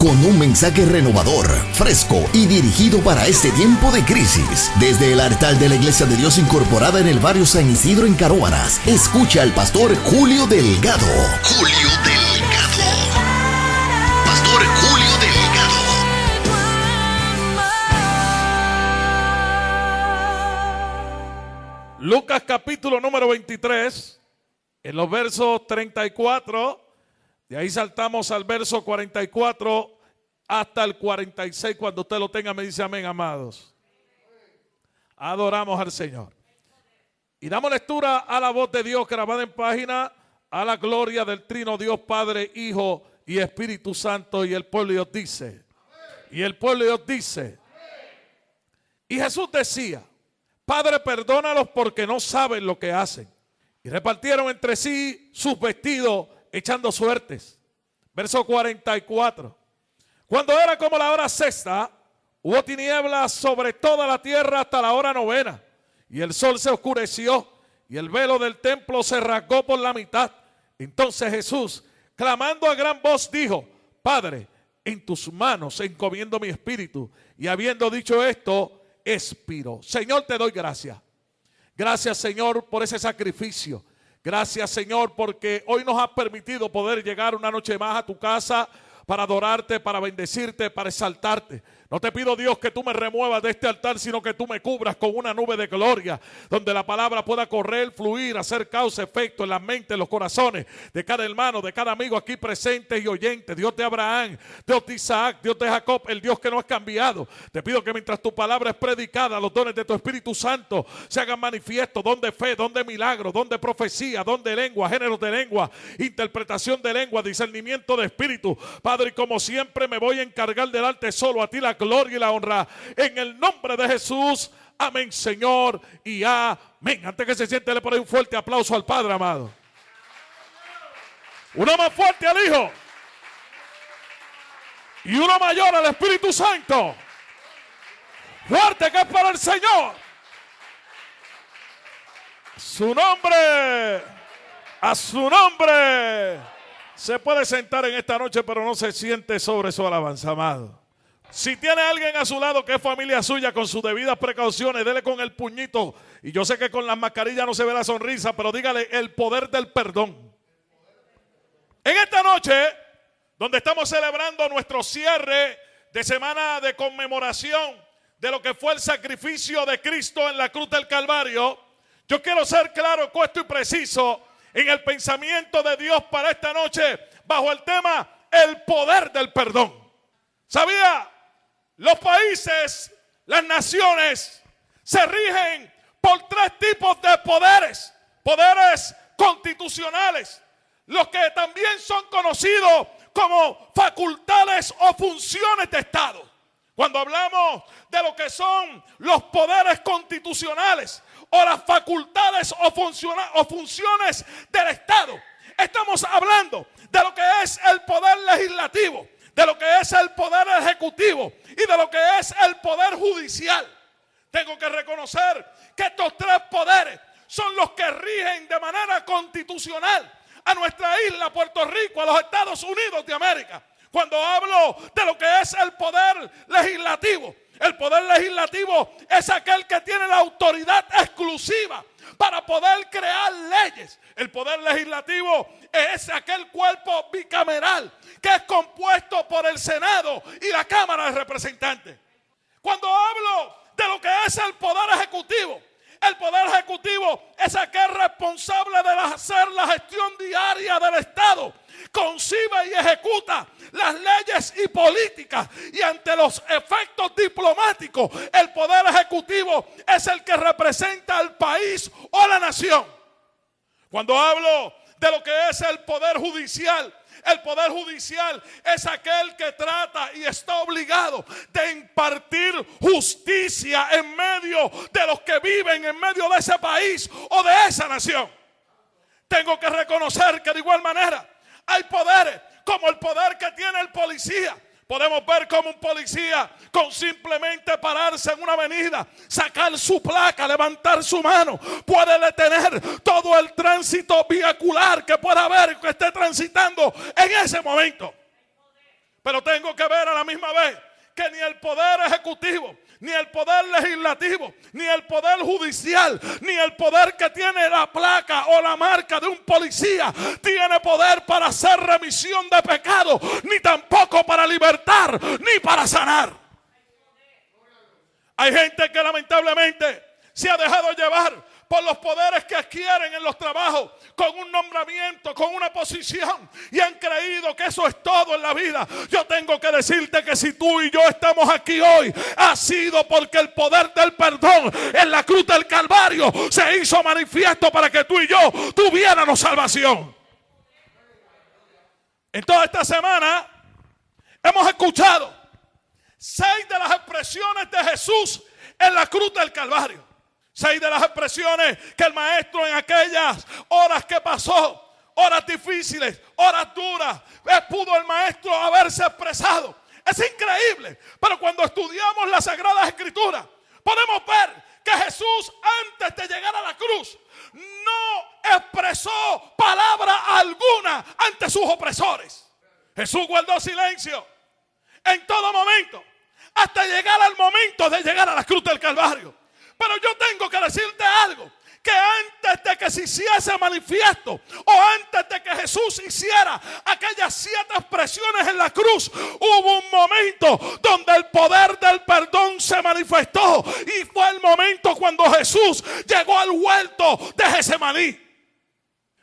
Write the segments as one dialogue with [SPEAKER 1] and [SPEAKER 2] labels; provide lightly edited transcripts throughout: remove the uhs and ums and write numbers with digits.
[SPEAKER 1] con un mensaje renovador, fresco y dirigido para este tiempo de crisis. Desde el altar de la Iglesia de Dios incorporada en el barrio San Isidro en Caróbanas, escucha al pastor Julio Delgado. Julio Delgado. Pastor Julio Delgado.
[SPEAKER 2] Lucas capítulo número 23, en los versos 34, de ahí saltamos al verso 44 hasta el 46. Cuando usted lo tenga me dice amén, amados. Adoramos al Señor. Y damos lectura a la voz de Dios grabada en página, a la gloria del trino Dios Padre, Hijo y Espíritu Santo. Y el pueblo de Dios dice, y el pueblo de Dios dice, y Jesús decía: Padre, perdónalos porque no saben lo que hacen. Y repartieron entre sí sus vestidos, echando suertes. Verso 44. Cuando era como la hora sexta, hubo tinieblas sobre toda la tierra hasta la hora novena. Y el sol se oscureció, y el velo del templo se rasgó por la mitad. Entonces Jesús, clamando a gran voz, dijo: Padre, en tus manos encomiendo mi espíritu. Y habiendo dicho esto, expiró. Señor, te doy gracias. Gracias, Señor, por ese sacrificio. Gracias, Señor, porque hoy nos has permitido poder llegar una noche más a tu casa para adorarte, para bendecirte, para exaltarte. No te pido, Dios, que tú me remuevas de este altar, sino que tú me cubras con una nube de gloria, donde la palabra pueda correr, fluir, hacer causa, efecto en las mentes, en los corazones de cada hermano, de cada amigo aquí presente y oyente. Dios de Abraham, Dios de Isaac, Dios de Jacob, el Dios que no es cambiado. Te pido que mientras tu palabra es predicada, los dones de tu Espíritu Santo se hagan manifiestos: don de fe, don de milagro, don de profecía, don de lengua, géneros de lengua, interpretación de lengua, discernimiento de espíritu. Padre, y como siempre me voy a encargar de darte solo a ti la gloria y la honra, en el nombre de Jesús. Amén, Señor, y amén. Antes que se siente, le pongo un fuerte aplauso al Padre amado. Uno más fuerte al Hijo, y uno mayor al Espíritu Santo. Fuerte que es para el Señor. Su nombre, a su nombre. Se puede sentar en esta noche, pero no se siente sobre su alabanza, amado. Si tiene alguien a su lado que es familia suya, con sus debidas precauciones, dele con el puñito. Y yo sé que con las mascarillas no se ve la sonrisa, pero dígale: el poder del perdón. En esta noche, donde estamos celebrando nuestro cierre de semana de conmemoración de lo que fue el sacrificio de Cristo en la cruz del Calvario, yo quiero ser claro, puesto y preciso en el pensamiento de Dios para esta noche, bajo el tema: el poder del perdón. ¿Sabía? Los países, las naciones, se rigen por tres tipos de poderes. Poderes constitucionales, los que también son conocidos como facultades o funciones de Estado. Cuando hablamos de lo que son los poderes constitucionales o las facultades o funciones del Estado, estamos hablando de lo que es el poder legislativo, de lo que es el poder ejecutivo y de lo que es el poder judicial. Tengo que reconocer que estos tres poderes son los que rigen de manera constitucional a nuestra isla Puerto Rico, a los Estados Unidos de América. Cuando hablo de lo que es el poder legislativo, el poder legislativo es aquel que tiene la autoridad exclusiva para poder crear leyes. El poder legislativo es aquel cuerpo bicameral que es compuesto por el Senado y la Cámara de Representantes. Cuando hablo de lo que es el poder ejecutivo es aquel responsable de hacer la gestión diaria del Estado, concibe y ejecuta las leyes y políticas, y ante los efectos diplomáticos, el poder ejecutivo es el que representa al país o la nación. Cuando hablo de lo que es el poder judicial es aquel que trata y está obligado de impartir justicia en medio de los que viven en medio de ese país o de esa nación. Tengo que reconocer que de igual manera hay poderes como el poder que tiene el policía. Podemos ver cómo un policía, con simplemente pararse en una avenida, sacar su placa, levantar su mano, puede detener todo el tránsito vehicular que pueda haber, que esté transitando en ese momento. Pero tengo que ver a la misma vez que ni el poder ejecutivo, ni el poder legislativo, ni el poder judicial, ni el poder que tiene la placa o la marca de un policía tiene poder para hacer remisión de pecado, ni tampoco para libertar, ni para sanar. Hay gente que lamentablemente se ha dejado llevar por los poderes que adquieren en los trabajos, con un nombramiento, con una posición, y han creído que eso es todo en la vida. Yo tengo que decirte que si tú y yo estamos aquí hoy, ha sido porque el poder del perdón en la cruz del Calvario se hizo manifiesto para que tú y yo tuviéramos salvación. En toda esta semana hemos escuchado 6 de las expresiones de Jesús en la cruz del Calvario. 6 de las expresiones que el maestro en aquellas horas que pasó, horas difíciles, horas duras, pudo el maestro haberse expresado. Es increíble, pero cuando estudiamos las Sagradas Escrituras, podemos ver que Jesús, antes de llegar a la cruz, no expresó palabra alguna ante sus opresores. Jesús guardó silencio en todo momento, hasta llegar al momento de llegar a la cruz del Calvario. Pero yo tengo que decirte algo, que antes de que se hiciese manifiesto, o antes de que Jesús hiciera aquellas 7 expresiones en la cruz, hubo un momento donde el poder del perdón se manifestó, y fue el momento cuando Jesús llegó al huerto de Getsemaní.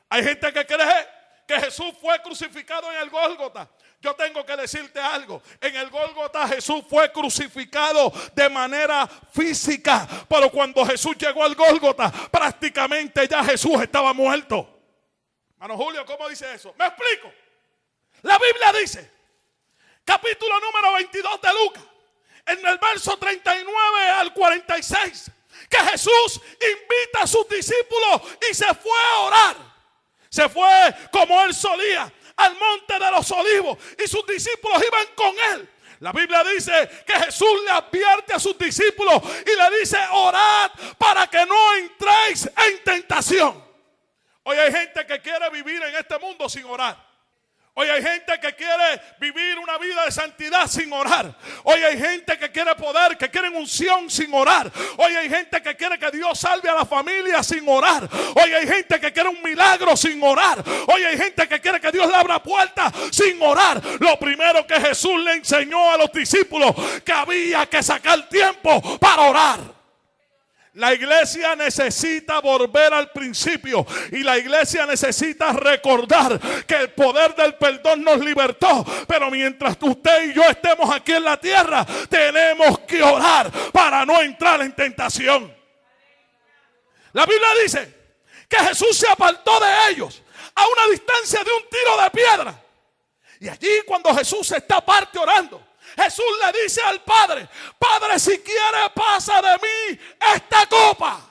[SPEAKER 2] Hay gente que cree que Jesús fue crucificado en el Gólgota. Yo tengo que decirte algo. En el Gólgota Jesús fue crucificado de manera física. Pero cuando Jesús llegó al Gólgota, prácticamente ya Jesús estaba muerto. Hermano Julio, ¿cómo dice eso? Me explico. La Biblia dice, capítulo número 22 de Lucas, en el verso 39 al 46, que Jesús invita a sus discípulos y se fue a orar. Se fue como él solía, al monte de los olivos, y sus discípulos iban con él. La Biblia dice que Jesús le advierte a sus discípulos y le dice: orad para que no entréis en tentación. Hoy hay gente que quiere vivir en este mundo sin orar. Hoy hay gente que quiere vivir una vida de santidad sin orar. Hoy hay gente que quiere poder, que quiere unción sin orar. Hoy hay gente que quiere que Dios salve a la familia sin orar. Hoy hay gente que quiere un milagro sin orar. Hoy hay gente que quiere que Dios le abra puertas sin orar. Lo primero que Jesús le enseñó a los discípulos, que había que sacar tiempo para orar. La iglesia necesita volver al principio, y la iglesia necesita recordar que el poder del perdón nos libertó. Pero mientras usted y yo estemos aquí en la tierra, tenemos que orar para no entrar en tentación. La Biblia dice que Jesús se apartó de ellos a una distancia de un tiro de piedra. Y allí, cuando Jesús está aparte orando, Jesús le dice al Padre: Padre, si quiere, pasa de mí esta copa.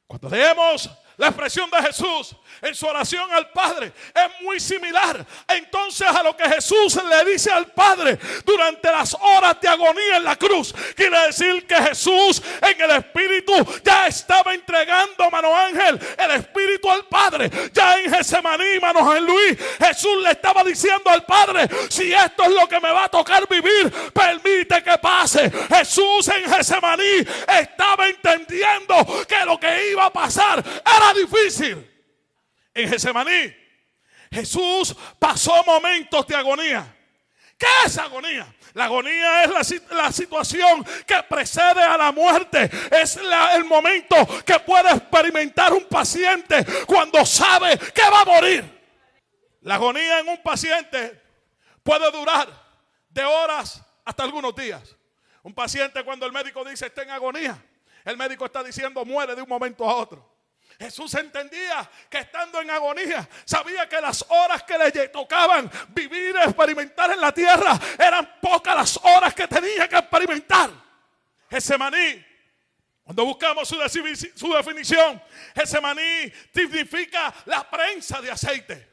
[SPEAKER 2] Cuando leemos la expresión de Jesús en su oración al Padre, es muy similar entonces a lo que Jesús le dice al Padre durante las horas de agonía en la cruz. Quiere decir que Jesús en el Espíritu ya estaba entregando, mano Ángel, el Espíritu al Padre. Ya en Getsemaní, mano Ángel Luis, Jesús le estaba diciendo al Padre: si esto es lo que me va a tocar vivir, permite que pase. Jesús en Getsemaní estaba entendiendo que lo que iba a pasar era difícil. En Getsemaní, Jesús pasó momentos de agonía. ¿Qué es agonía? La agonía es la situación que precede a la muerte. Es el momento que puede experimentar un paciente cuando sabe que va a morir. La agonía en un paciente puede durar de horas hasta algunos días. Un paciente, cuando el médico dice está en agonía, el médico está diciendo muere de un momento a otro. Jesús entendía que estando en agonía, sabía que las horas que le tocaban vivir, experimentar en la tierra, eran pocas las horas que tenía que experimentar. Getsemaní, cuando buscamos su definición, Getsemaní significa la prensa de aceite.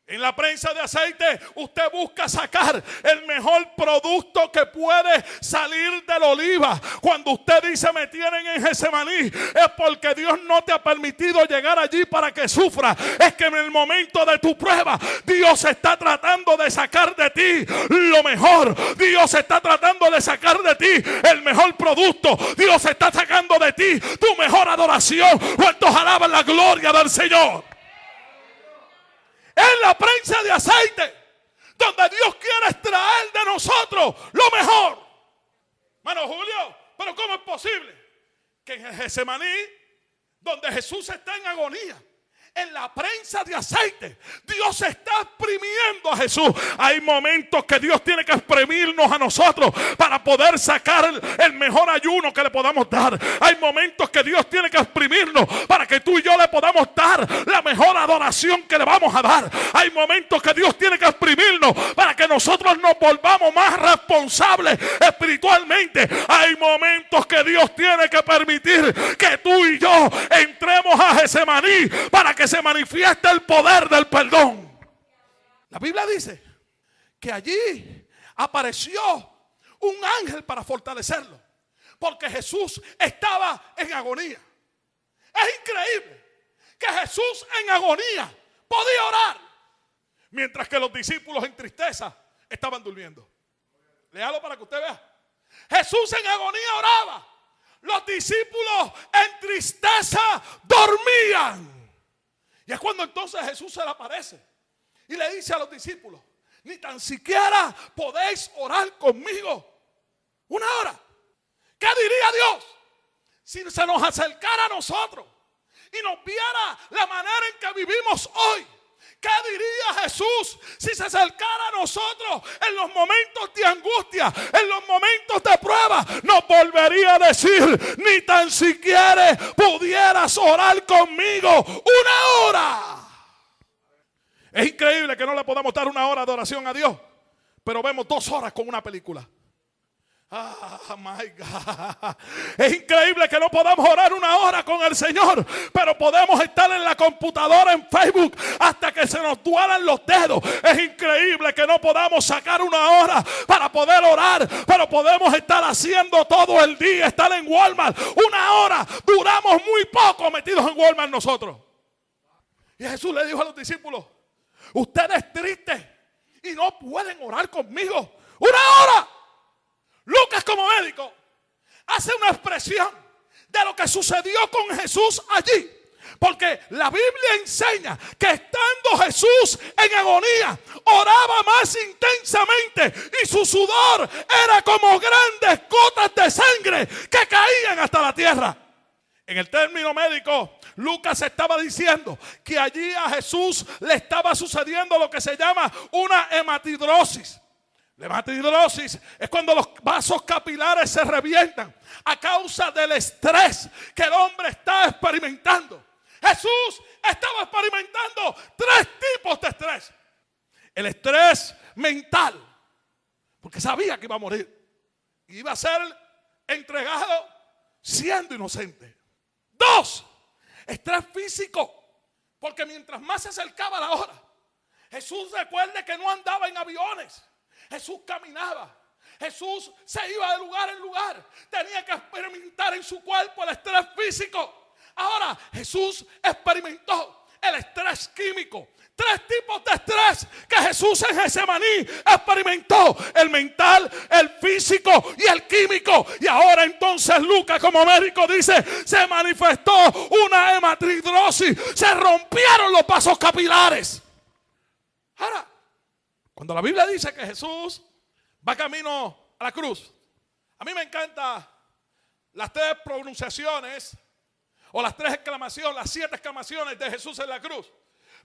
[SPEAKER 2] En la prensa de aceite usted busca sacar el mejor producto que puede salir de la oliva. Cuando usted dice me tienen en Getsemaní, es porque Dios no te ha permitido llegar allí para que sufra. Es que en el momento de tu prueba Dios está tratando de sacar de ti lo mejor. Dios está tratando de sacar de ti el mejor producto. Dios está sacando de ti tu mejor adoración. ¿Cuántos alaban la gloria del Señor? En la prensa de aceite, donde Dios quiere extraer de nosotros lo mejor. Hermano Julio, pero ¿cómo es posible que en Getsemaní, donde Jesús está en agonía, en la prensa de aceite, Dios está exprimiendo a Jesús? Hay momentos que Dios tiene que exprimirnos a nosotros para poder sacar el mejor ayuno que le podamos dar. Hay momentos que Dios tiene que exprimirnos para que tú y yo le podamos dar la mejor adoración que le vamos a dar. Hay momentos que Dios tiene que exprimirnos para que nosotros nos volvamos más responsables espiritualmente. Hay momentos que Dios tiene que permitir que tú y yo entremos a Getsemaní para que se manifiesta el poder del perdón. La Biblia dice que allí apareció un ángel para fortalecerlo, porque Jesús estaba en agonía. Es increíble que Jesús en agonía podía orar, mientras que los discípulos en tristeza estaban durmiendo. Léalo para que usted vea. Jesús en agonía oraba, los discípulos en tristeza dormían. Y es cuando entonces Jesús se le aparece y le dice a los discípulos: ni tan siquiera podéis orar conmigo una hora. ¿Qué diría Dios si se nos acercara a nosotros y nos viera la manera en que vivimos hoy? ¿Qué diría Jesús si se acercara a nosotros en los momentos de angustia, en los momentos de prueba? Nos volvería a decir: ni tan siquiera pudieras orar conmigo una hora. Es increíble que no le podamos dar una hora de oración a Dios, pero vemos 2 horas con una película. My God. Es increíble que no podamos orar una hora con el Señor, pero podemos estar en la computadora, en Facebook, hasta que se nos duelan los dedos. Es increíble que no podamos sacar una hora para poder orar, pero podemos estar haciendo todo el día, estar en Walmart una hora. Duramos muy poco metidos en Walmart nosotros. Y Jesús le dijo a los discípulos: ustedes tristes y no pueden orar conmigo una hora. Lucas, como médico, hace una expresión de lo que sucedió con Jesús allí. Porque la Biblia enseña que estando Jesús en agonía, oraba más intensamente y su sudor era como grandes gotas de sangre que caían hasta la tierra. En el término médico, Lucas estaba diciendo que allí a Jesús le estaba sucediendo lo que se llama una hematidrosis. La hematidrosis es cuando los vasos capilares se revientan a causa del estrés que el hombre está experimentando. Jesús estaba experimentando 3 tipos de estrés. El estrés mental, porque sabía que iba a morir. Iba a ser entregado siendo inocente. 2, estrés físico, porque mientras más se acercaba la hora, Jesús, recuerde que no andaba en aviones. Jesús caminaba. Jesús se iba de lugar en lugar. Tenía que experimentar en su cuerpo el estrés físico. Ahora Jesús experimentó el estrés químico. 3 tipos de estrés que Jesús en Getsemaní experimentó: el mental, el físico y el químico. Y ahora entonces Lucas, como médico, dice: se manifestó una hematidrosis, se rompieron los vasos capilares. Ahora, cuando la Biblia dice que Jesús va camino a la cruz, a mí me encantan las 3 pronunciaciones o las 3 exclamaciones, las 7 exclamaciones de Jesús en la cruz.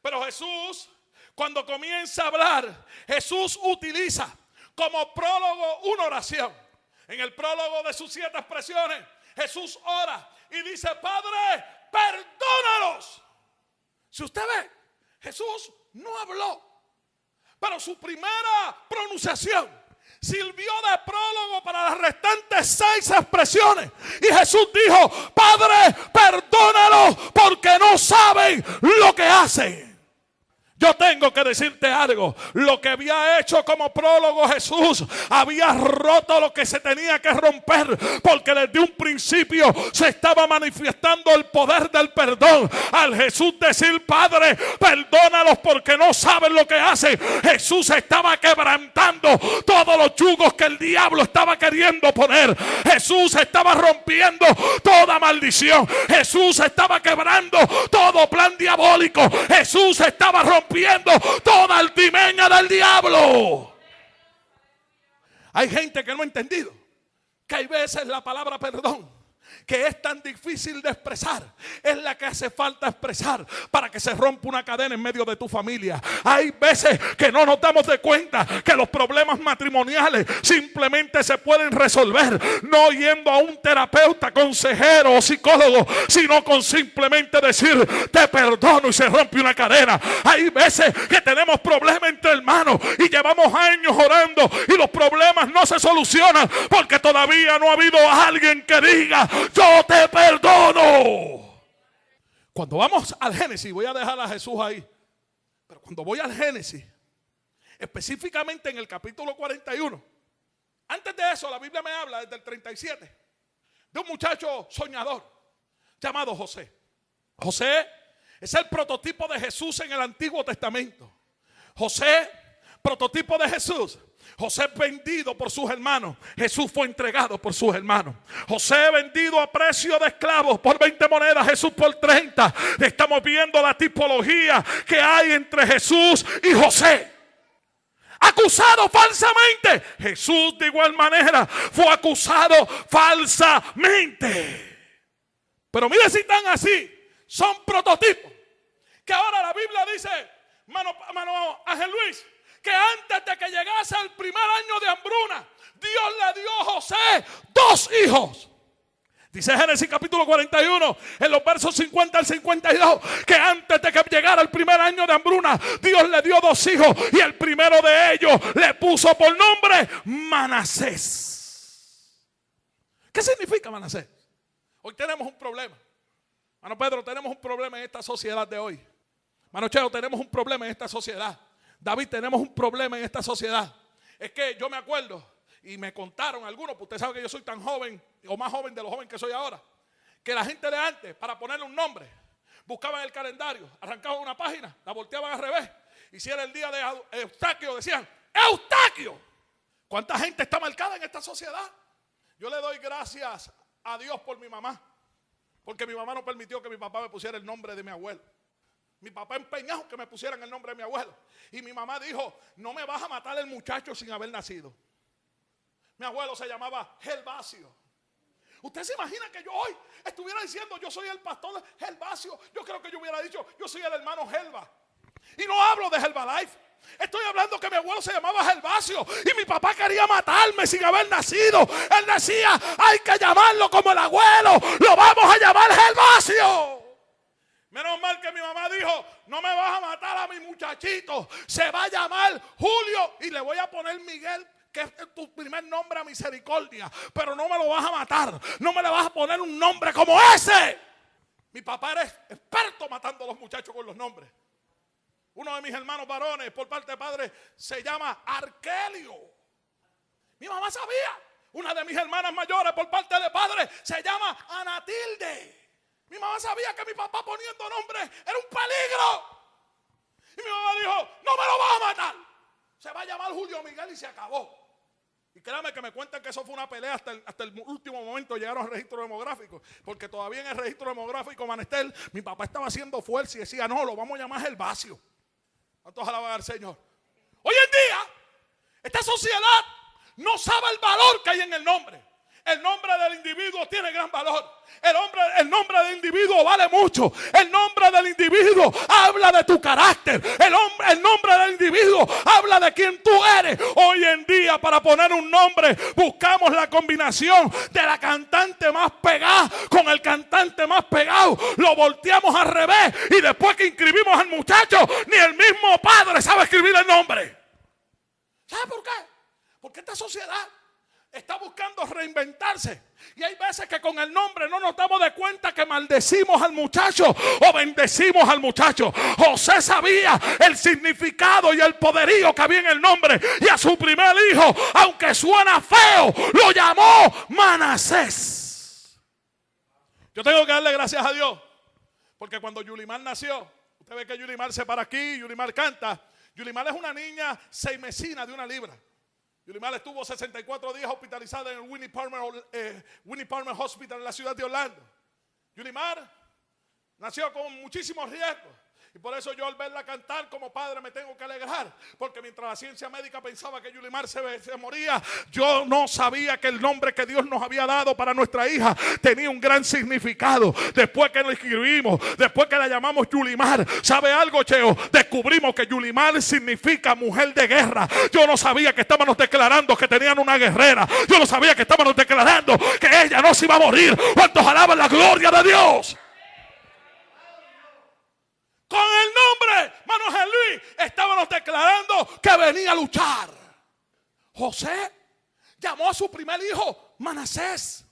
[SPEAKER 2] Pero Jesús, cuando comienza a hablar, Jesús utiliza como prólogo una oración. En el prólogo de sus 7 expresiones, Jesús ora y dice: Padre, perdónalos. Si usted ve, Jesús no habló, pero su primera pronunciación sirvió de prólogo para las restantes 6 expresiones. Y Jesús dijo: Padre, perdónalos porque no saben lo que hacen. Yo tengo que decirte algo. Lo que había hecho como prólogo Jesús, había roto lo que se tenía que romper, porque desde un principio se estaba manifestando el poder del perdón. Al Jesús decir: Padre, perdónalos porque no saben lo que hacen, Jesús estaba quebrantando todos los yugos que el diablo estaba queriendo poner. Jesús estaba rompiendo toda maldición. Jesús estaba quebrando todo plan diabólico. Jesús estaba rompiendo toda altimeña del diablo. Hay gente que no ha entendido que hay veces la palabra perdón, que es tan difícil de expresar, es la que hace falta expresar para que se rompa una cadena en medio de tu familia. Hay veces que no nos damos de cuenta que los problemas matrimoniales simplemente se pueden resolver no yendo a un terapeuta, consejero o psicólogo, sino con simplemente decir: te perdono, y se rompe una cadena. Hay veces que tenemos problemas entre hermanos y llevamos años orando y los problemas no se solucionan porque todavía no ha habido alguien que diga: yo te perdono. Cuando vamos al Génesis, voy a dejar a Jesús ahí, pero cuando voy al Génesis, específicamente en el capítulo 41, antes de eso la Biblia me habla desde el 37 de un muchacho soñador llamado José. José es el prototipo de Jesús en el Antiguo Testamento. José, prototipo de Jesús. José vendido por sus hermanos. Jesús fue entregado por sus hermanos. José vendido a precio de esclavos por 20 monedas, Jesús por 30. Estamos viendo la tipología que hay entre Jesús y José. Acusado falsamente. Jesús de igual manera fue acusado falsamente. Pero mire si están así. Son prototipos. Que ahora la Biblia dice, mano Ángel Luis, que antes de que llegase el primer año de hambruna, Dios le dio a José 2 hijos. Dice Génesis capítulo 41, en los versos 50 al 52, que antes de que llegara el primer año de hambruna, Dios le dio 2 hijos, y el primero de ellos le puso por nombre Manasés. ¿Qué significa Manasés? Hoy tenemos un problema. Mano Pedro, tenemos un problema en esta sociedad de hoy. Mano Cheo, tenemos un problema en esta sociedad. David, tenemos un problema en esta sociedad. Es que yo me acuerdo, y me contaron algunos, pues usted sabe que yo soy tan joven, o más joven de los jóvenes que soy ahora, que la gente de antes, para ponerle un nombre, buscaban el calendario, arrancaban una página, la volteaban al revés, y si era el día de Eustaquio, decían Eustaquio. ¿Cuánta gente está marcada en esta sociedad? Yo le doy gracias a Dios por mi mamá, porque mi mamá no permitió que mi papá me pusiera el nombre de mi abuelo. Mi papá empeñado que me pusieran el nombre de mi abuelo. Y mi mamá dijo: no me vas a matar el muchacho sin haber nacido. Mi abuelo se llamaba Gervasio. ¿Usted se imagina que yo hoy estuviera diciendo yo soy el pastor Gervasio? Yo creo que yo hubiera dicho yo soy el hermano Gerva. Y no hablo de Herbalife. Estoy hablando que mi abuelo se llamaba Gervasio y mi papá quería matarme sin haber nacido. Él decía: hay que llamarlo como el abuelo. Lo vamos a llamar Gervasio. Menos mal que mi mamá dijo: no me vas a matar a mi muchachito, se va a llamar Julio y le voy a poner Miguel, que es tu primer nombre a misericordia, pero no me lo vas a matar, no me le vas a poner un nombre como ese. Mi papá era experto matando a los muchachos con los nombres. Uno de mis hermanos varones por parte de padre se llama Arkelio. Mi mamá sabía. Una de mis hermanas mayores por parte de padre se llama Anatilde. Mi mamá sabía que mi papá poniendo nombre era un peligro. Y mi mamá dijo: no me lo vas a matar, se va a llamar Julio Miguel y se acabó. Y créame que me cuentan que eso fue una pelea hasta el último momento. Llegaron al registro demográfico, porque todavía en el registro demográfico Manestel, mi papá estaba haciendo fuerza y decía: no, lo vamos a llamar Gervasio. ¿Cuántos alaban al Señor? Hoy en día esta sociedad no sabe el valor que hay en el nombre. El nombre del individuo tiene gran valor. El nombre del individuo vale mucho. El nombre del individuo habla de tu carácter. El nombre del individuo habla de quién tú eres. Hoy en día, para poner un nombre, buscamos la combinación de la cantante más pegada con el cantante más pegado. Lo volteamos al revés y después que inscribimos al muchacho, ni el mismo padre sabe escribir el nombre. ¿Sabe por qué? Porque esta sociedad está buscando reinventarse. Y hay veces que con el nombre no nos damos de cuenta que maldecimos al muchacho o bendecimos al muchacho. José sabía el significado y el poderío que había en el nombre. Y a su primer hijo, aunque suena feo, lo llamó Manasés. Yo tengo que darle gracias a Dios. Porque cuando Yulimar nació, usted ve que Yulimar se para aquí, Yulimar canta. Yulimar es una niña seimesina de 1 libra. Yulimar estuvo 64 días hospitalizada en el Winnie Palmer Hospital en la ciudad de Orlando. Yulimar nació con muchísimos riesgos. Y por eso yo al verla cantar como padre me tengo que alegrar. Porque mientras la ciencia médica pensaba que Yulimar se moría, yo no sabía que el nombre que Dios nos había dado para nuestra hija tenía un gran significado. Después que la escribimos, después que la llamamos Yulimar, ¿sabe algo, Cheo? Descubrimos que Yulimar significa mujer de guerra. Yo no sabía que estábamos declarando que tenían una guerrera. Yo no sabía que estábamos declarando que ella no se iba a morir. ¿Cuántos alaban la gloria de Dios? Con el nombre Manuel Luis estábamos declarando que venía a luchar. José llamó a su primer hijo Manasés.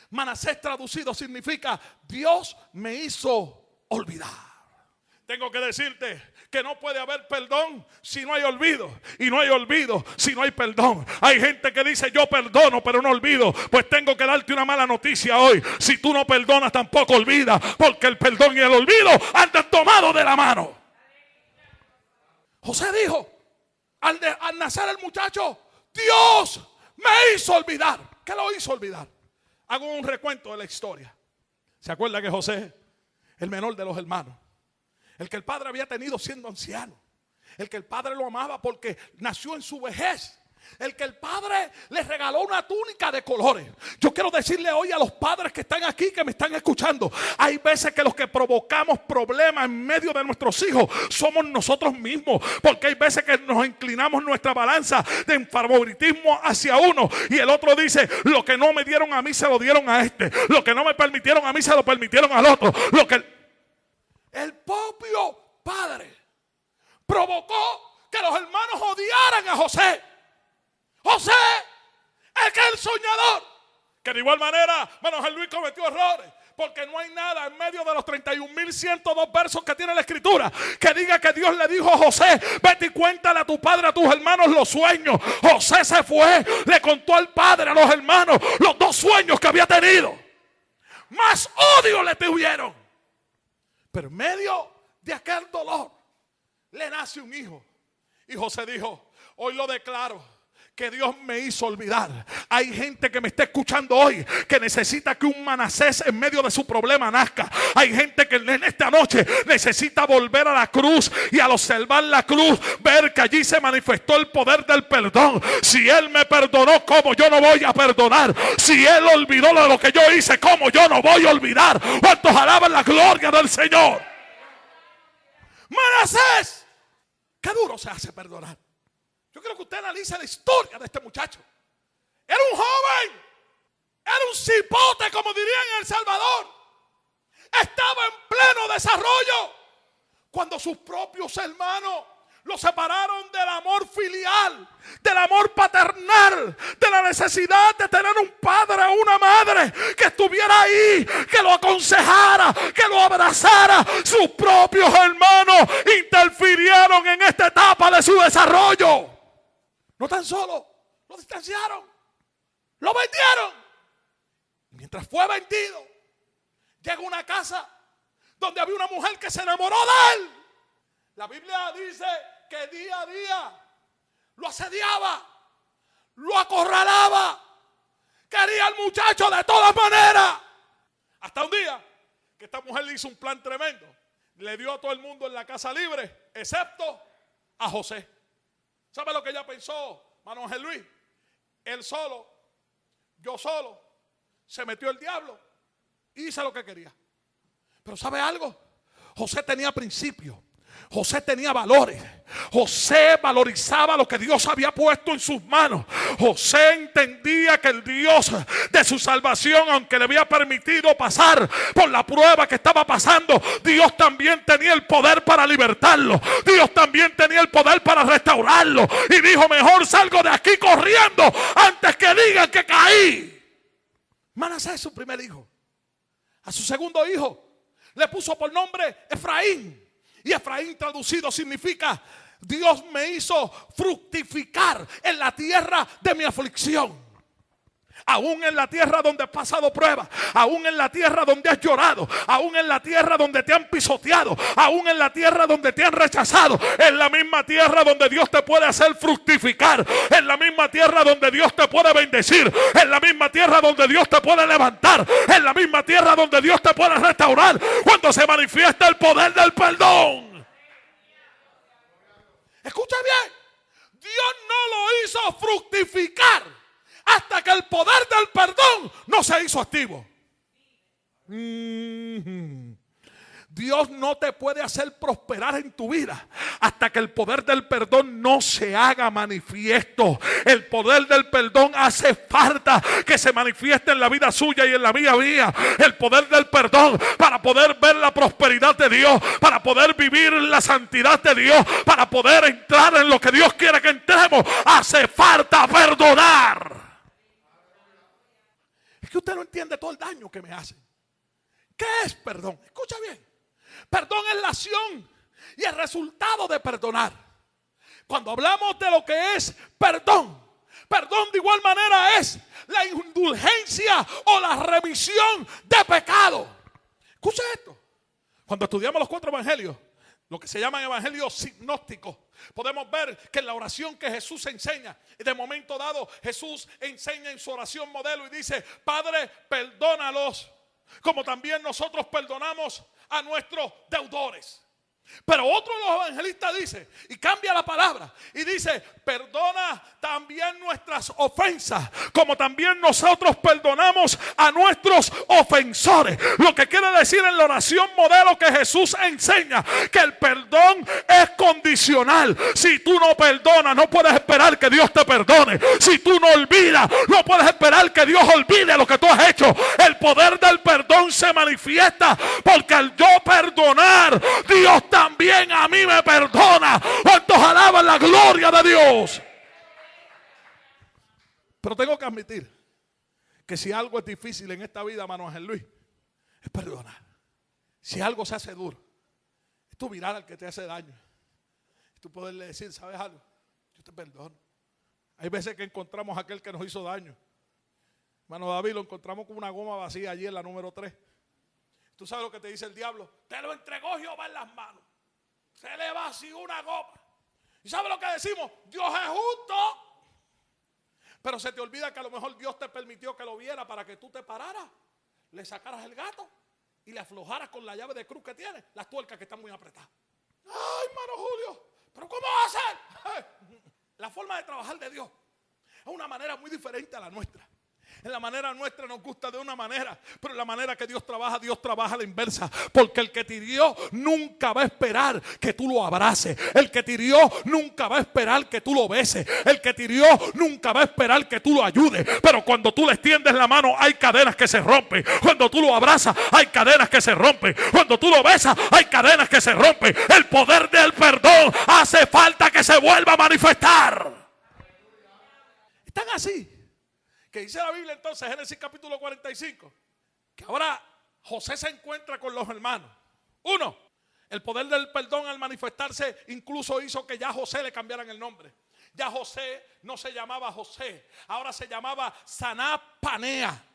[SPEAKER 2] Manasés traducido significa Dios me hizo olvidar. Tengo que decirte que no puede haber perdón si no hay olvido. Y no hay olvido si no hay perdón. Hay gente que dice yo perdono pero no olvido. Pues tengo que darte una mala noticia hoy. Si tú no perdonas tampoco olvidas. Porque el perdón y el olvido andan tomados de la mano. José dijo al nacer el muchacho, Dios me hizo olvidar. ¿Qué lo hizo olvidar? Hago un recuento de la historia. ¿Se acuerda que José, el menor de los hermanos, el que el padre había tenido siendo anciano, el que el padre lo amaba porque nació en su vejez, el que el padre le regaló una túnica de colores? Yo quiero decirle hoy a los padres que están aquí, que me están escuchando, hay veces que los que provocamos problemas en medio de nuestros hijos somos nosotros mismos, porque hay veces que nos inclinamos nuestra balanza de favoritismo hacia uno y el otro dice, lo que no me dieron a mí se lo dieron a este, lo que no me permitieron a mí se lo permitieron al otro. Lo que el propio padre provocó que los hermanos odiaran a José. José, el soñador, que de igual manera Manuel Luis cometió errores, porque no hay nada en medio de los 31.102 versos que tiene la escritura que diga que Dios le dijo a José, vete y cuéntale a tu padre, a tus hermanos los sueños. José se fue, le contó al padre, a los hermanos, los 2 sueños que había tenido. Más odio le tuvieron. Pero en medio de aquel dolor le nace un hijo. Y José dijo, hoy lo declaro, que Dios me hizo olvidar. Hay gente que me está escuchando hoy que necesita que un Manasés en medio de su problema nazca. Hay gente que en esta noche necesita volver a la cruz y al observar la cruz ver que allí se manifestó el poder del perdón. Si Él me perdonó, ¿cómo yo no voy a perdonar? Si Él olvidó lo que yo hice, ¿cómo yo no voy a olvidar? ¿Cuántos alaban la gloria del Señor? Manasés, qué duro se hace perdonar. Yo quiero que usted analice la historia de este muchacho. Era un joven, era un cipote, como dirían en El Salvador. Estaba en pleno desarrollo cuando sus propios hermanos lo separaron del amor filial, del amor paternal, de la necesidad de tener un padre o una madre que estuviera ahí, que lo aconsejara, que lo abrazara. Sus propios hermanos interfirieron en esta etapa de su desarrollo. No tan solo lo distanciaron, lo vendieron. Mientras fue vendido, llega a una casa donde había una mujer que se enamoró de él. La Biblia dice que día a día lo asediaba, lo acorralaba, quería al muchacho de todas maneras. Hasta un día que esta mujer le hizo un plan tremendo. Le dio a todo el mundo en la casa libre, excepto a José. ¿Sabe lo que ella pensó, Manuel Luis? Él solo, yo solo, se metió el diablo y hizo lo que quería. Pero ¿sabe algo? José tenía principios. José tenía valores. José valorizaba lo que Dios había puesto en sus manos. José entendía que el Dios de su salvación, aunque le había permitido pasar por la prueba que estaba pasando, Dios también tenía el poder para libertarlo. Dios también tenía el poder para restaurarlo. Y dijo: mejor salgo de aquí corriendo antes que digan que caí. Manasés es su primer hijo. A su segundo hijo le puso por nombre Efraín. Y Efraín traducido significa: Dios me hizo fructificar en la tierra de mi aflicción. Aún en la tierra donde has pasado pruebas, aún en la tierra donde has llorado, aún en la tierra donde te han pisoteado, aún en la tierra donde te han rechazado, en la misma tierra donde Dios te puede hacer fructificar, en la misma tierra donde Dios te puede bendecir, en la misma tierra donde Dios te puede levantar, en la misma tierra donde Dios te puede restaurar, cuando se manifiesta el poder del perdón. Escucha bien, Dios no lo hizo fructificar hasta que el poder del perdón no se hizo activo. Dios no te puede hacer prosperar en tu vida hasta que el poder del perdón no se haga manifiesto. El poder del perdón hace falta que se manifieste en la vida suya y en la mía. El poder del perdón para poder ver la prosperidad de Dios, para poder vivir la santidad de Dios, para poder entrar en lo que Dios quiere que entremos, hace falta perdonar. Es que usted no entiende todo el daño que me hace. ¿Qué es perdón? Escucha bien. Perdón es la acción y el resultado de perdonar. Cuando hablamos de lo que es perdón, perdón de igual manera es la indulgencia o la remisión de pecado. Escucha esto. Cuando estudiamos los 4 evangelios, lo que se llaman evangelios sinópticos, podemos ver que en la oración que Jesús enseña, de momento dado Jesús enseña en su oración modelo y dice: Padre, perdónalos como también nosotros perdonamos a nuestros deudores. Pero otro de los evangelistas dice, y cambia la palabra, y dice: perdona también nuestras ofensas, como también nosotros perdonamos a nuestros ofensores. Lo que quiere decir en la oración modelo que Jesús enseña, que el perdón es condicional. Si tú no perdonas, no puedes esperar que Dios te perdone. Si tú no olvidas, no puedes esperar que Dios olvide lo que tú has hecho. El poder del perdón se manifiesta porque al yo perdonar, Dios también a mí me perdona. ¿Cuántos alaban la gloria de Dios? Pero tengo que admitir que si algo es difícil en esta vida, hermano Ángel Luis, es perdonar. Si algo se hace duro, es tú mirar al que te hace daño, es tú poderle decir: ¿sabes algo? Yo te perdono. Hay veces que encontramos a aquel que nos hizo daño. Hermano David, lo encontramos con una goma vacía allí en la número 3. ¿Tú sabes lo que te dice el diablo? Te lo entregó Jehová en las manos. Se le vació una goma. ¿Y sabes lo que decimos? Dios es justo. Pero se te olvida que a lo mejor Dios te permitió que lo viera para que tú te pararas, le sacaras el gato y le aflojaras con la llave de cruz que tiene las tuercas que están muy apretadas. Ay, hermano Julio, ¿pero cómo va a ser? La forma de trabajar de Dios es una manera muy diferente a la nuestra. En la manera nuestra nos gusta de una manera, pero en la manera que Dios trabaja a la inversa. Porque el que te hirió nunca va a esperar que tú lo abraces. El que te hirió nunca va a esperar que tú lo beses. El que te hirió nunca va a esperar que tú lo ayudes. Pero cuando tú le extiendes la mano, hay cadenas que se rompen. Cuando tú lo abrazas, hay cadenas que se rompen. Cuando tú lo besas, hay cadenas que se rompen. El poder del perdón hace falta que se vuelva a manifestar. Están así. Que dice la Biblia entonces, Génesis capítulo 45, que ahora José se encuentra con los hermanos. 1, el poder del perdón al manifestarse incluso hizo que ya José le cambiaran el nombre. Ya José no se llamaba José, ahora se llamaba Saná Panea.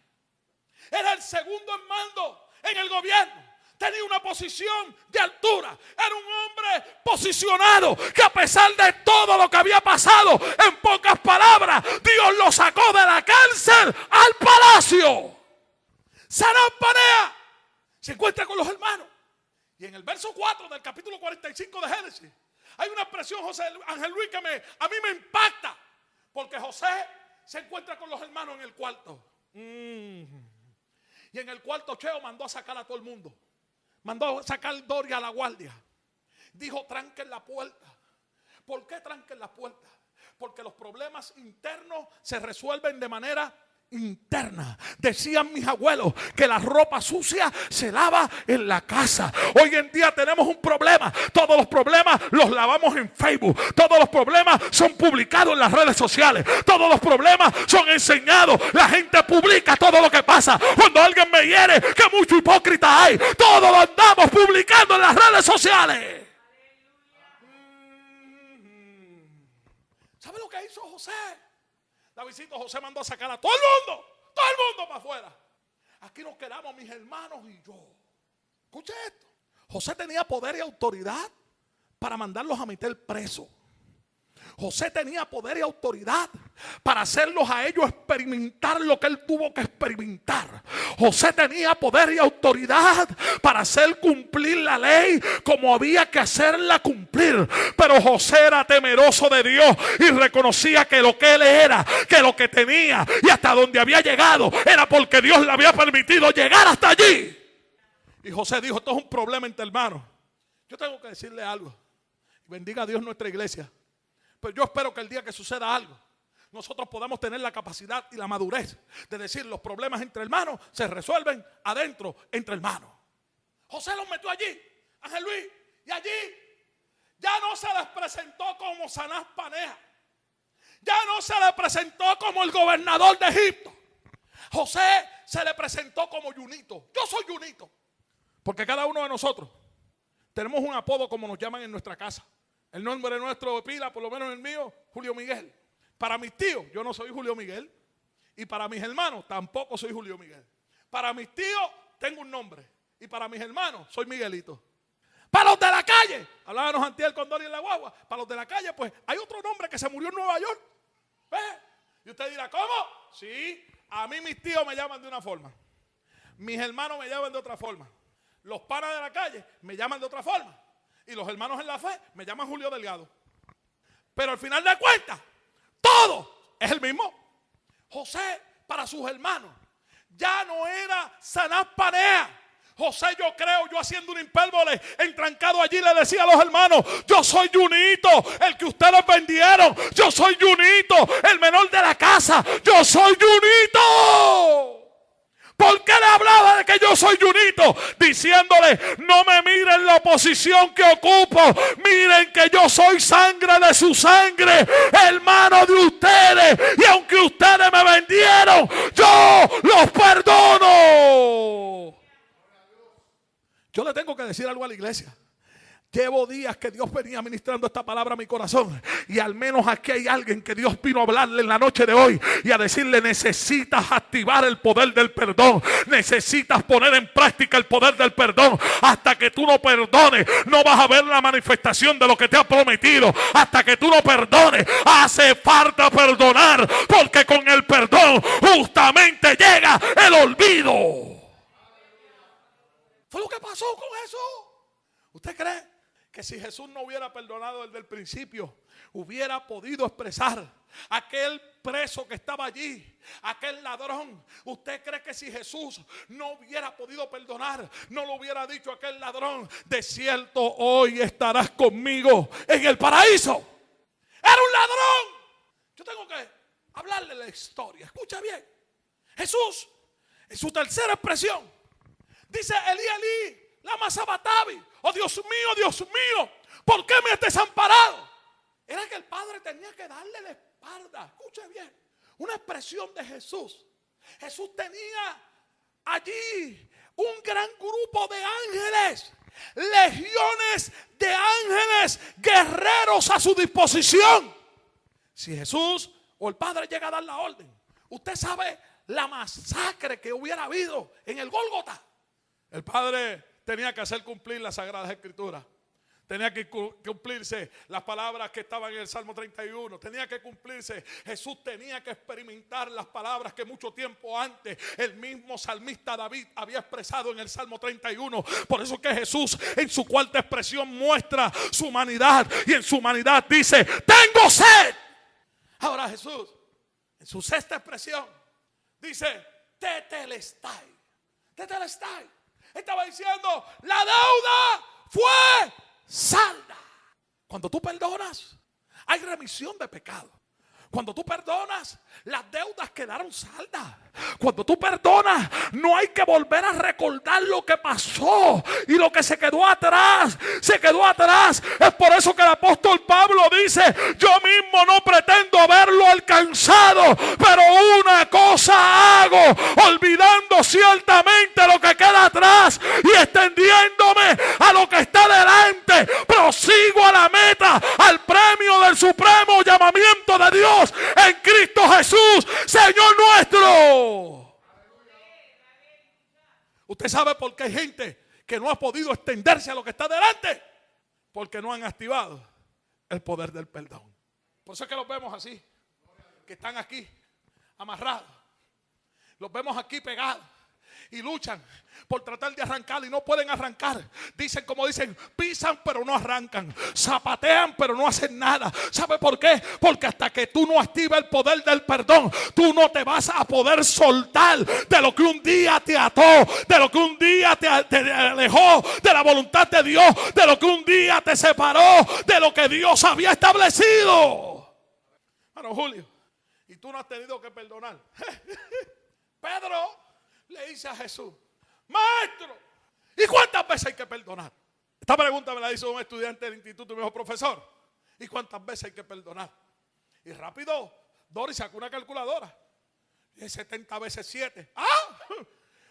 [SPEAKER 2] Era el segundo en mando en el gobierno. Tenía una posición de altura. Era un hombre posicionado que a pesar de todo lo que había pasado, en pocas palabras, Dios lo sacó de la cárcel al palacio. Saná Panea se encuentra con los hermanos. Y en el verso 4 del capítulo 45 de Génesis hay una expresión, José Ángel Luis, que a mí me impacta. Porque José se encuentra con los hermanos en el cuarto. Y en el cuarto Cheo mandó a sacar a todo el mundo. Mandó a sacar Doria a la guardia. Dijo: tranquen la puerta. ¿Por qué tranquen la puerta? Porque los problemas internos se resuelven de manera interna. Decían mis abuelos que la ropa sucia se lava en la casa. Hoy en día tenemos un problema. Todos los problemas los lavamos en Facebook. Todos los problemas son publicados en las redes sociales. Todos los problemas son enseñados. La gente publica todo lo que pasa. Cuando alguien me hiere, que mucho hipócrita hay. Todo lo andamos publicando en las redes sociales. ¿Sabe lo que hizo José? Davidcito, José mandó a sacar a todo el mundo para afuera. Aquí nos quedamos mis hermanos y yo. Escuche esto. José tenía poder y autoridad para mandarlos a meter presos. José tenía poder y autoridad para hacerlos a ellos experimentar lo que él tuvo que experimentar. José tenía poder y autoridad para hacer cumplir la ley como había que hacerla cumplir. Pero José era temeroso de Dios y reconocía que lo que él era, que lo que tenía y hasta donde había llegado era porque Dios le había permitido llegar hasta allí. Y José dijo, esto es un problema entre hermanos. Yo tengo que decirle algo. Bendiga a Dios nuestra iglesia. Pero yo espero que el día que suceda algo, nosotros podamos tener la capacidad y la madurez de decir los problemas entre hermanos se resuelven adentro entre hermanos. José los metió allí, Ángel Luis, y allí ya no se les presentó como Sanás Paneah. Ya no se le presentó como el gobernador de Egipto. José se le presentó como Junito. Yo soy Junito. Porque cada uno de nosotros tenemos un apodo como nos llaman en nuestra casa. El nombre nuestro de pila, por lo menos el mío, Julio Miguel. Para mis tíos, yo no soy Julio Miguel. Y para mis hermanos, tampoco soy Julio Miguel. Para mis tíos, tengo un nombre. Y para mis hermanos, soy Miguelito. Para los de la calle, hablábamos antier con Dori en la guagua. Para los de la calle, pues, hay otro nombre que se murió en Nueva York. ¿Ve? Y usted dirá, ¿cómo? Sí, a mí mis tíos me llaman de una forma. Mis hermanos me llaman de otra forma. Los panas de la calle me llaman de otra forma. Y los hermanos en la fe me llaman Julio Delgado. Pero al final de cuentas, todo es el mismo. José, para sus hermanos, ya no era Sanás Paneah. José, yo haciendo un hipérbole, entrancado allí, le decía a los hermanos, yo soy Junito, el que ustedes vendieron. Yo soy Junito, el menor de la casa. Yo soy Junito. ¿Por qué le hablaba de que yo soy Junito? Diciéndole, no me miren la posición que ocupo. Miren que yo soy sangre de su sangre, hermano de ustedes. Y aunque ustedes me vendieron, yo los perdono. Yo le tengo que decir algo a la iglesia. Llevo días que Dios venía ministrando esta palabra a mi corazón. Y al menos aquí hay alguien que Dios vino a hablarle en la noche de hoy. Y a decirle, necesitas activar el poder del perdón. Necesitas poner en práctica el poder del perdón. Hasta que tú no perdones, no vas a ver la manifestación de lo que te ha prometido. Hasta que tú no perdones, hace falta perdonar. Porque con el perdón justamente llega el olvido. Fue lo que pasó con eso. ¿Usted cree que si Jesús no hubiera perdonado desde el principio, hubiera podido expresar aquel preso que estaba allí, aquel ladrón? ¿Usted cree que si Jesús no hubiera podido perdonar, no le hubiera dicho a aquel ladrón, de cierto hoy estarás conmigo en el paraíso? Era un ladrón. Yo tengo que hablarle la historia. Escucha bien. Jesús, en su tercera expresión, dice, Elí, Elí, lama sabachthani. Oh Dios mío, ¿por qué me has desamparado? Era que el Padre tenía que darle la espalda. Escuche bien, una expresión de Jesús. Jesús tenía allí un gran grupo de ángeles, legiones de ángeles, guerreros a su disposición. Si Jesús o el Padre llega a dar la orden, usted sabe la masacre que hubiera habido en el Gólgota. El Padre tenía que hacer cumplir las Sagradas Escrituras. Tenía que cumplirse las palabras que estaban en el Salmo 31. Tenía que cumplirse. Jesús tenía que experimentar las palabras que mucho tiempo antes el mismo salmista David había expresado en el Salmo 31. Por eso que Jesús en su cuarta expresión muestra su humanidad. Y en su humanidad dice, tengo sed. Ahora Jesús en su sexta expresión dice, tetelestai. Tetelestai. Estaba diciendo, la deuda fue salda. Cuando tú perdonas, hay remisión de pecado. Cuando tú perdonas, las deudas quedaron saldas. Cuando tú perdonas, no hay que volver a recordar lo que pasó y lo que se quedó atrás. Se quedó atrás. Es por eso que el apóstol Pablo dice: yo mismo no pretendo haberlo alcanzado, pero una cosa hago, olvidando ciertamente lo que queda atrás y extendiéndome a lo que está delante, prosigo a la meta, al premio del supremo llamamiento de Dios en Cristo Jesús, Señor nuestro. ¿Usted sabe por qué hay gente que no ha podido extenderse a lo que está delante? Porque no han activado el poder del perdón. Por eso es que los vemos así, que están aquí amarrados. Los vemos aquí pegados y luchan por tratar de arrancar y no pueden arrancar. Dicen, como dicen, pisan pero no arrancan, zapatean pero no hacen nada. ¿Sabe por qué? Porque hasta que tú no activas el poder del perdón, tú no te vas a poder soltar de lo que un día te ató, de lo que un día te alejó de la voluntad de Dios, de lo que un día te separó de lo que Dios había establecido. Bueno, Julio, y tú no has tenido que perdonar. Pedro le dice a Jesús: maestro, ¿y cuántas veces hay que perdonar? Esta pregunta me la hizo un estudiante del instituto y me dijo: profesor, ¿y cuántas veces hay que perdonar? Y rápido Doris sacó una calculadora. Y es 70 veces 7.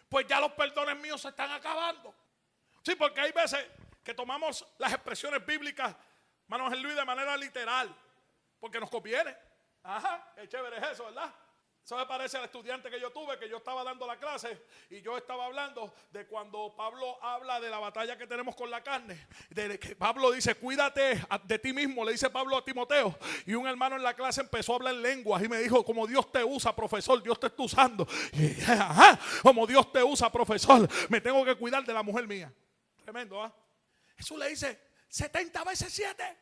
[SPEAKER 2] Pues ya los perdones míos se están acabando. Sí, porque hay veces que tomamos las expresiones bíblicas, hermano Ángel Luis, de manera literal, porque nos conviene. Qué chévere es eso, ¿verdad? Eso me parece al estudiante que yo tuve, que yo estaba dando la clase y yo estaba hablando de cuando Pablo habla de la batalla que tenemos con la carne. De que Pablo dice: cuídate de ti mismo, le dice Pablo a Timoteo. Y un hermano en la clase empezó a hablar en lenguas y me dijo: como Dios te usa, profesor, Dios te está usando. Y, como Dios te usa, profesor, me tengo que cuidar de la mujer mía. Tremendo, Jesús le dice 70 veces 7.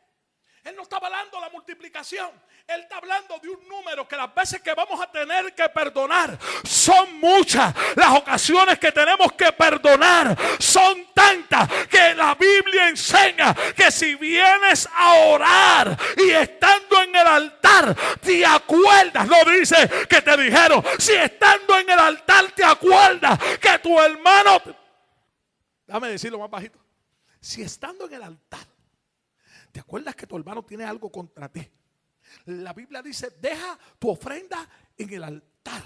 [SPEAKER 2] Él no está hablando de la multiplicación. Él está hablando de un número que las veces que vamos a tener que perdonar son muchas. Las ocasiones que tenemos que perdonar son tantas que la Biblia enseña que si vienes a orar y estando en el altar te acuerdas, no dice que te dijeron, si estando en el altar te acuerdas que tu hermano, déjame decirlo más bajito, si estando en el altar ¿te acuerdas que tu hermano tiene algo contra ti? La Biblia dice: deja tu ofrenda en el altar.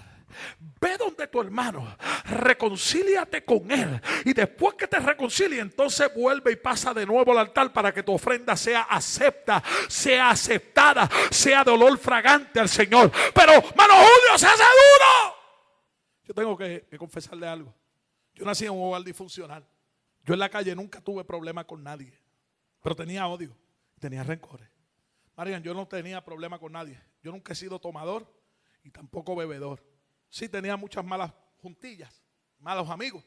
[SPEAKER 2] Ve donde tu hermano, reconcíliate con él. Y después que te reconcilie, entonces vuelve y pasa de nuevo al altar para que tu ofrenda sea aceptada, sea de olor fragante al Señor. Pero, hermano Julio, se hace duro. Yo tengo que confesarle algo. Yo nací en un hogar disfuncional. Yo en la calle nunca tuve problema con nadie, pero tenía odio. Tenía rencores. Marian, yo no tenía problema con nadie. Yo nunca he sido tomador y tampoco bebedor. Sí tenía muchas malas juntillas, malos amigos,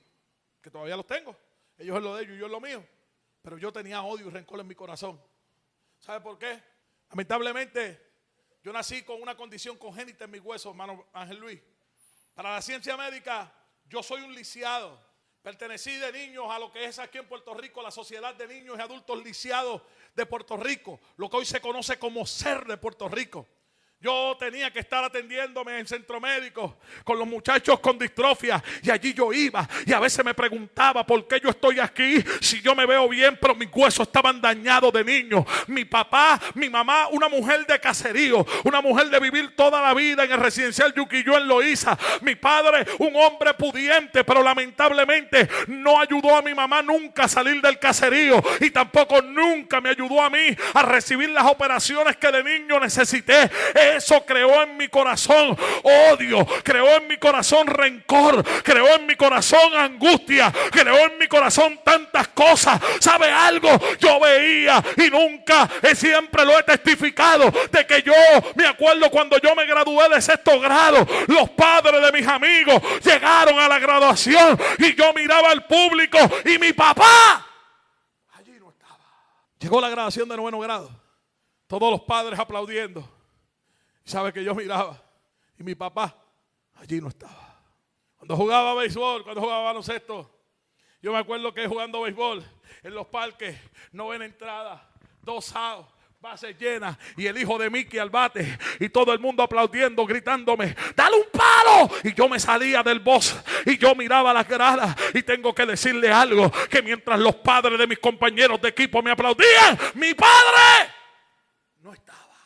[SPEAKER 2] que todavía los tengo. Ellos en lo de ellos y yo en lo mío. Pero yo tenía odio y rencor en mi corazón. ¿Sabe por qué? Lamentablemente, yo nací con una condición congénita en mis huesos, hermano Ángel Luis. Para la ciencia médica, yo soy un lisiado. Pertenecí de niños a lo que es aquí en Puerto Rico la Sociedad de Niños y Adultos Lisiados de Puerto Rico, lo que hoy se conoce como SER de Puerto Rico. Yo tenía que estar atendiéndome en centro médico con los muchachos con distrofia y allí yo iba y a veces me preguntaba por qué yo estoy aquí si yo me veo bien, pero mis huesos estaban dañados de niño. Mi papá, mi mamá, una mujer de caserío, una mujer de vivir toda la vida en el residencial Yuquilló en Loíza. Mi padre, un hombre pudiente, pero lamentablemente no ayudó a mi mamá nunca a salir del caserío y tampoco nunca me ayudó a mí a recibir las operaciones que de niño necesité. Eso creó en mi corazón odio, creó en mi corazón rencor, creó en mi corazón angustia, creó en mi corazón tantas cosas. ¿Sabe algo? Yo veía y nunca, siempre lo he testificado, de que yo me acuerdo cuando yo me gradué de 6º grado, los padres de mis amigos llegaron a la graduación y yo miraba al público y mi papá allí no estaba. Llegó la graduación de 9º grado, todos los padres aplaudiendo. ¿Sabe que yo miraba? Y mi papá allí no estaba. Cuando jugaba béisbol, cuando jugaba baloncesto, yo me acuerdo que jugando béisbol en los parques, 9ª entrada, 2 outs, base llena y el hijo de Mickey al bate y todo el mundo aplaudiendo, gritándome, dale un palo. Y yo me salía del box y yo miraba las gradas. Y tengo que decirle algo, que mientras los padres de mis compañeros de equipo me aplaudían, mi padre no estaba.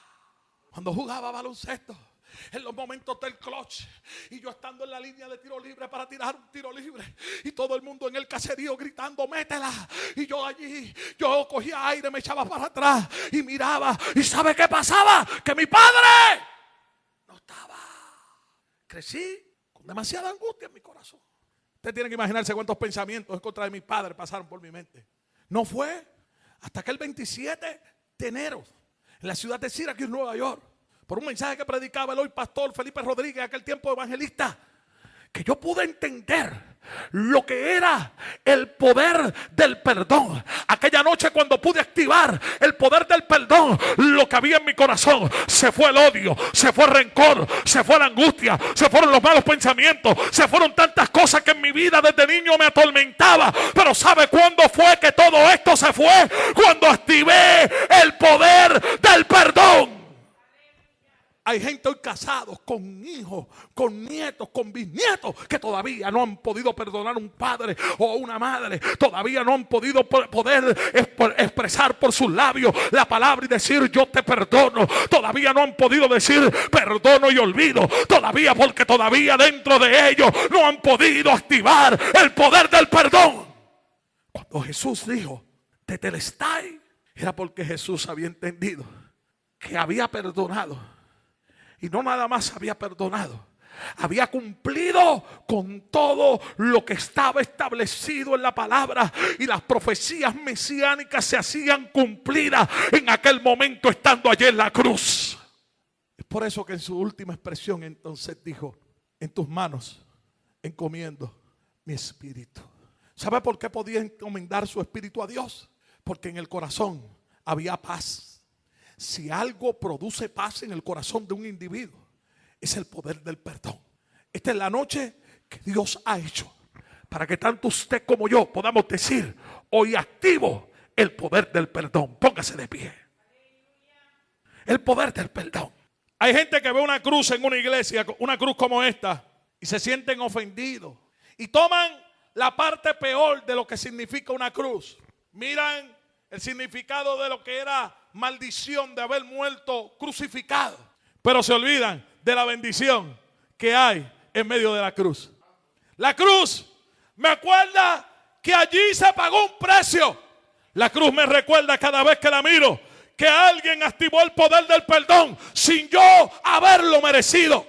[SPEAKER 2] Cuando jugaba baloncesto, en los momentos del clutch, y yo estando en la línea de tiro libre para tirar un tiro libre, y todo el mundo en el caserío gritando, métela, y yo allí, yo cogía aire, me echaba para atrás y miraba, y ¿sabe qué pasaba? Que mi padre no estaba. Crecí con demasiada angustia en mi corazón. Usted tiene que imaginarse cuántos pensamientos en contra de mi padre pasaron por mi mente. No fue hasta que el 27 de enero, en la ciudad de Syracuse, Nueva York, por un mensaje que predicaba el hoy pastor Felipe Rodríguez, aquel tiempo evangelista, que yo pude entender lo que era el poder del perdón. Aquella noche, cuando pude activar el poder del perdón, lo que había en mi corazón, se fue el odio, se fue el rencor, se fue la angustia, se fueron los malos pensamientos, se fueron tantas cosas que en mi vida desde niño me atormentaba. Pero ¿sabe cuándo fue que todo esto se fue? Cuando activé el poder del perdón. Hay gente hoy casados, con hijos, con nietos, con bisnietos, que todavía no han podido perdonar a un padre o a una madre. Todavía no han podido poder expresar por sus labios la palabra y decir yo te perdono. Todavía no han podido decir perdono y olvido. Todavía, porque todavía dentro de ellos no han podido activar el poder del perdón. Cuando Jesús dijo tetelestai, era porque Jesús había entendido que había perdonado. Y no nada más había perdonado, había cumplido con todo lo que estaba establecido en la palabra. Y las profecías mesiánicas se hacían cumplidas en aquel momento, estando allí en la cruz. Es por eso que en su última expresión entonces dijo, en tus manos encomiendo mi espíritu. ¿Sabe por qué podía encomendar su espíritu a Dios? Porque en el corazón había paz. Si algo produce paz en el corazón de un individuo, es el poder del perdón. Esta es la noche que Dios ha hecho para que tanto usted como yo podamos decir, hoy activo el poder del perdón. Póngase de pie. El poder del perdón. Hay gente que ve una cruz en una iglesia, una cruz como esta, y se sienten ofendidos. Y toman la parte peor de lo que significa una cruz. Miran el significado de lo que era maldición de haber muerto crucificado, pero se olvidan de la bendición que hay en medio de la cruz. La cruz me acuerda que allí se pagó un precio. La cruz me recuerda cada vez que la miro que alguien activó el poder del perdón sin yo haberlo merecido.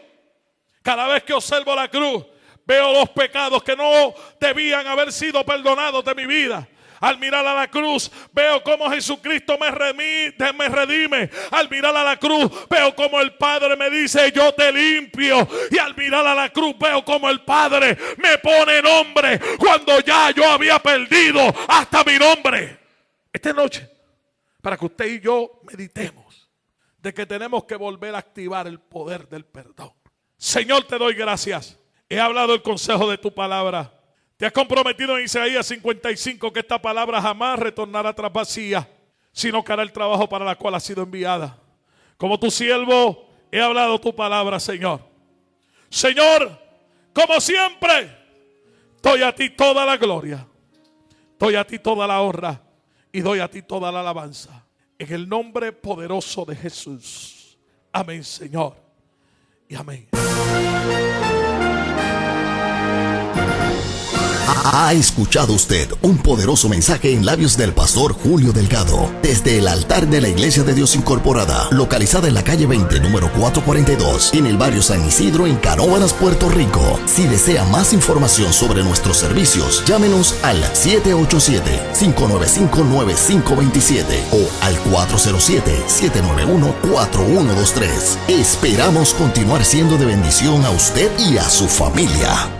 [SPEAKER 2] Cada vez que observo la cruz, veo los pecados que no debían haber sido perdonados de mi vida. Al mirar a la cruz, veo cómo Jesucristo me redime. Al mirar a la cruz, veo cómo el Padre me dice, yo te limpio. Y al mirar a la cruz, veo cómo el Padre me pone nombre cuando ya yo había perdido hasta mi nombre. Esta noche, para que usted y yo meditemos de que tenemos que volver a activar el poder del perdón. Señor, te doy gracias. He hablado el consejo de tu palabra. Te has comprometido en Isaías 55 que esta palabra jamás retornará atrás vacía, sino que hará el trabajo para la cual ha sido enviada. Como tu siervo he hablado tu palabra, Señor. Señor, como siempre, doy a ti toda la gloria, doy a ti toda la honra y doy a ti toda la alabanza. En el nombre poderoso de Jesús. Amén, Señor. Y amén.
[SPEAKER 1] Ha escuchado usted un poderoso mensaje en labios del pastor Julio Delgado, desde el altar de la Iglesia de Dios Incorporada, localizada en la calle 20, número 442, en el barrio San Isidro, en Canóvanas, Puerto Rico. Si desea más información sobre nuestros servicios, llámenos al 787-595-9527 o al 407-791-4123. Esperamos continuar siendo de bendición a usted y a su familia.